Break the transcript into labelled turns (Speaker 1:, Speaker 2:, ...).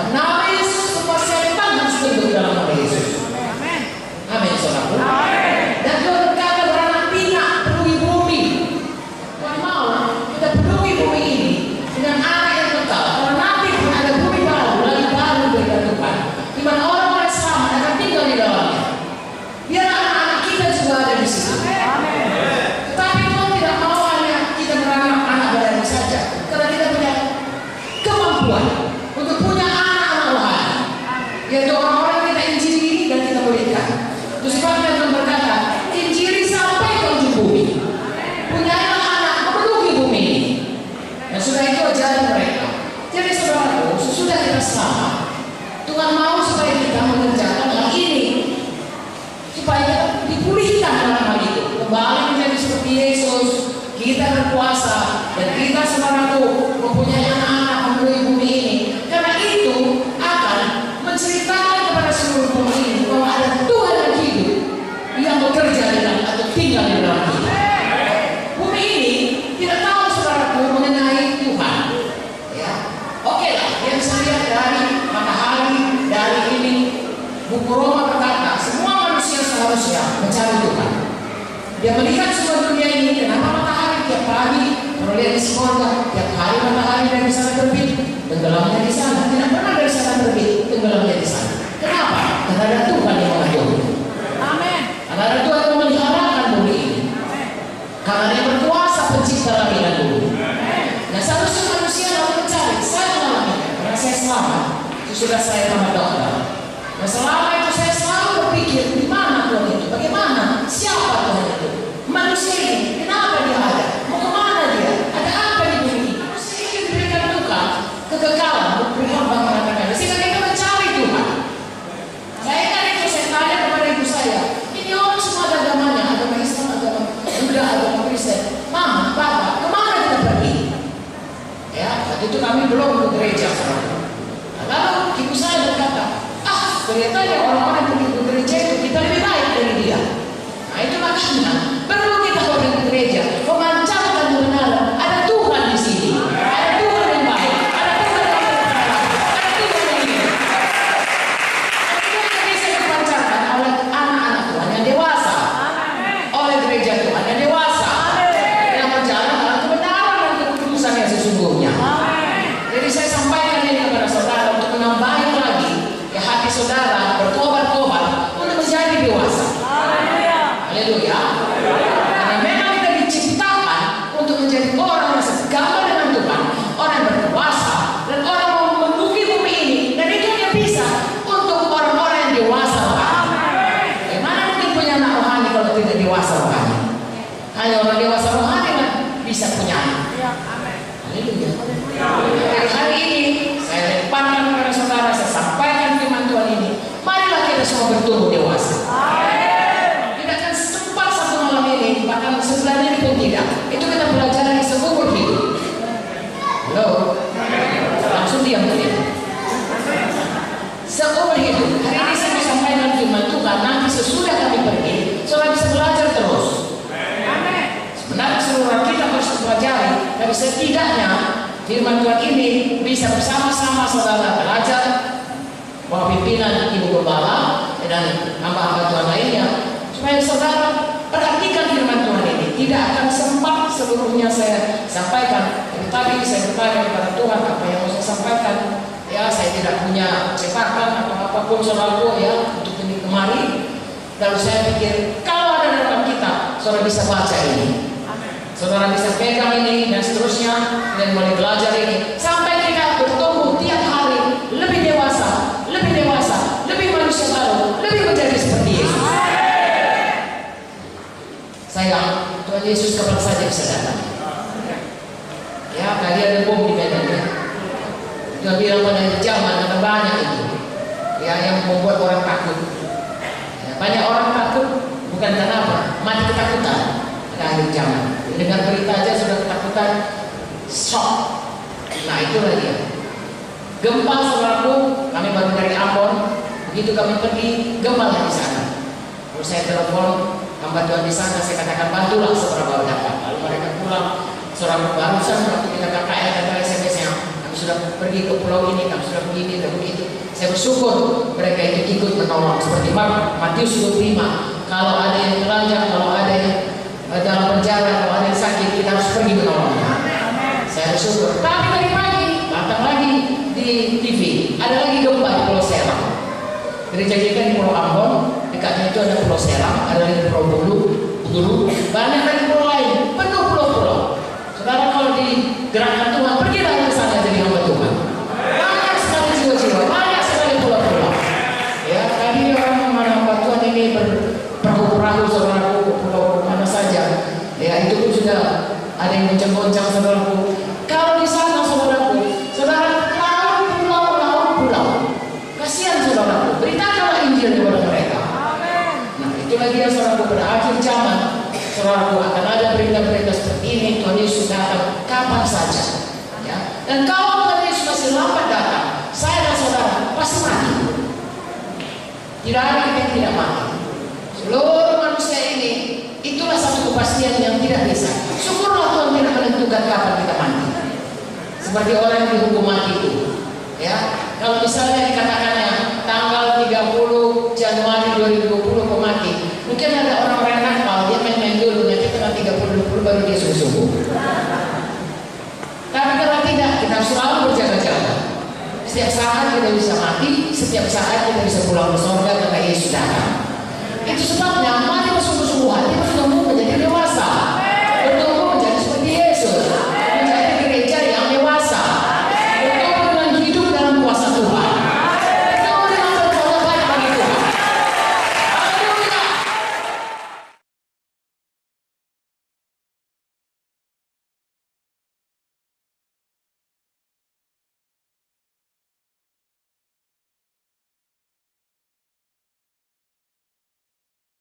Speaker 1: Dalam nama Yesus, semua setan harus tunduk dalam nama Yesus. Amin, saudaraku. Dan Tuhan berkata beranak pinak penuhi bumi. Tuhan mau kita penuhi bumi ini dengan anak yang kekal. Karena nanti pun ada bumi baru, lagi baru dari Tuhan, di mana orang-orang selamat akan tinggal di dalamnya. Biar anak-anak kita juga ada di situ. Tetapi Tuhan tidak mau hanya kita beranak anak badannya saja, karena kita punya kemampuan untuk punya anak-anak rohani, yaitu orang-orang yang kita injili ini dan kita muliakan. Terus sebabnya Tuhan berkata, injili sampai ke ujung bumi. Punyailah anak memenuhi bumi ini. Dan sudah itu ajaran mereka. Jadi saudaraku, sesudah kita selamat, Tuhan mau supaya kita mengerjakan hal ini, supaya kita dipulihkan dalam hal itu, kembali menjadi seperti Yesus. Kita berkuasa dan kita saudaraku mempunyai anak-anak memenuhi bumi ini. Karena itu akan menceritakan kepada seluruh bumi ini bahwa ada Tuhan yang hidup, yang bekerja dalam atau tinggal di dalam kita. Bumi ini tidak tahu saudaraku mengenai Tuhan. Ya, oke lah, yang saya lihat dari matahari, dari ini, buku Roma berkata semua manusia seharusnya mencari Tuhan. Dia melihat semua dunia ini, kenapa matahari tiap pagi terlihat di sekolah, tiap hari matahari dari sana terbit, tenggelamnya di sana, tidak pernah dari sana terbit, tenggelamnya di sana. Kenapa? Karena ada Tuhan yang mengayomi. Amin. Karena ada Tuhan yang memeliharakan bumi ini. Karena Dia berkuasa pencipta langit dan bumi. Nah, seharusnya manusia dapat mencari. Saya mengalami, karena saya selamat. Sudah saya tamat dokter. Nah, selama itu saya selalu berpikir, di mana Tuhan itu? Bagaimana? Siapa Tuhan itu? Manusia ini, kenapa dia ada? Mau kemana dia? Ada apa di bumi ini? Manusia ini diberikan Tuhan kekekalan. Tuhan mengatakan, sehingga kita mencari Tuhan. Saya kan itu saya tanya kepada ibu saya, ini orang semua ada agamanya, agama Islam, agama Buddha, agama Kristen. Mama, Papa, kemana kita pergi? Ya, saat itu kami belum ke gereja. Lalu ibu saya berkata, kelihatannya orang-orang yang pergi ke gereja itu kita lebih baik dari dia. Nah, itu makanya perlu kita pergi ke gereja, memancarkan kebenaran. Ada Tuhan di sini, ada Tuhan yang baik, ada Tuhan yang berkenan, ada Tuhan yang hidup. Dan itu bisa dipancarkan oleh anak-anak Tuhan yang dewasa, oleh gereja Tuhan yang dewasa, yang berjalan dalam kebenaran dan kekudusan yang sesungguhnya. Jadi saya sampaikan ini kepada saudara untuk menambahi lagi hati saudara bertobat-tobat untuk menjadi dewasa. Haleluya. Karena memang kita diciptakan untuk menjadi orang yang segambar dengan Tuhan, orang yang berkuasa dan orang yang memenuhi bumi ini. Dan itu hanya bisa untuk orang-orang yang dewasa rohani. Bagaimana mungkin punya anak rohani kalau tidak dewasa rohani? Hanya orang dewasa rohani kan bisa punya anak. Haleluya. Dari hari ini saya lemparkan kepada saudara, saya sampaikan firman Tuhan ini. Marilah kita semua bertumbuh dewasa. Tidak akan sempat satu malam ini, bahkan sebulan ini pun tidak. Itu kita belajar dari seumur hidup. Halo, langsung diam ya. Seumur hidup. Hari ini saya mau sampaikan firman Tuhan. Nanti sesudah kami pergi, saudara bisa belajar terus. Sebenarnya seluruh kita harus pelajari, tapi setidaknya firman Tuhan ini bisa bersama-sama saudara belajar, bahwa pimpinan ibu gembala dan hamba-hamba Tuhan lainnya, supaya saudara perhatikan firman Tuhan ini. Tidak akan sempat seluruhnya saya sampaikan. Tadi saya bertanya kepada Tuhan apa yang mau saya sampaikan. Ya, saya tidak punya cetakan atau apapun saudaraku ya untuk ini kemari. Lalu saya pikir kalau ada dalam kita, saudara bisa baca ini. Saudara bisa pegang ini dan seterusnya dan mulai belajar ini sampai kita bertumbuh tiap hari lebih dewasa, lebih manusia baru, lebih menjadi seperti Yesus. Sayang, Tuhan Yesus kapan saja bisa datang. Ya, tadi ada bom di Medan ya. Dia bilang pada zaman ada banyak itu, ya yang membuat orang takut. Ya, banyak orang takut bukan karena apa, mati ketakutan. Akhir zaman, dengar berita aja sudah ketakutan, shock. Nah itulah dia. Gempa saudaraku, kami baru dari Ambon, begitu kami pergi, gempa di sana. Lalu saya telepon hamba Tuhan di sana, saya katakan bantulah saudara baru dapat. Lalu mereka pulang, saudara barusan waktu kita KKL kata SMS-nya, kami sudah pergi ke pulau ini, kami sudah begini dan begitu. Saya bersyukur mereka itu ikut menolong. Seperti Matius 25, kalau ada yang telanjang, kalau ada yang dalam penjara, kalau ada yang sakit, kita harus pergi menolongnya. Saya bersyukur. Tapi tadi pagi datang lagi di TV, ada lagi gempa di Pulau Seram. Gereja kita di Pulau Ambon, dekatnya itu ada Pulau Seram, ada lagi Pulau Bulu, banyak lagi pulau lain, penuh pulau-pulau. Saudara, kalau digerakkan Tuhan, pergilah ke sana jadi hamba Tuhan. Banyak sekali jiwa-jiwa, banyak sekali pulau-pulau. Ya, tadi orang mana Tuhan ini perahu-perahu saudaraku ke pulau mana saja. Ya, itu pun sudah ada yang goncang-goncang saudaraku. Kalau di sana saudaraku, saudara pulau. Kasihan saudaraku, beritakanlah Injil kepada mereka. Nah, itu lagi ya saudaraku, pada akhir zaman saudaraku akan ada berita-berita seperti ini. Tuhan Yesus datang kapan saja, ya. Dan kalau Tuhan Yesus masih lambat datang, saya dan saudara pasti mati. Tidak ada yang tidak mati. Seluruh manusia ini, itulah satu kepastian yang tidak bisa. Syukurlah Tuhan tidak menentukan kapan kita mati. Seperti orang yang dihukum mati itu, ya. Kalau misalnya dikatakannya tanggal 30 Januari 2020 mati, mungkin ada orang-orang nakal, dia main-main dulu, nanti tanggal 30 baru dia sungguh-sungguh. Tapi kalau tidak, kita selalu berjaga-jaga. Setiap saat kita bisa mati, setiap saat kita bisa pulang ke surga karena Yesus datang. Itu sebabnya mari bersungguh-sungguh hati.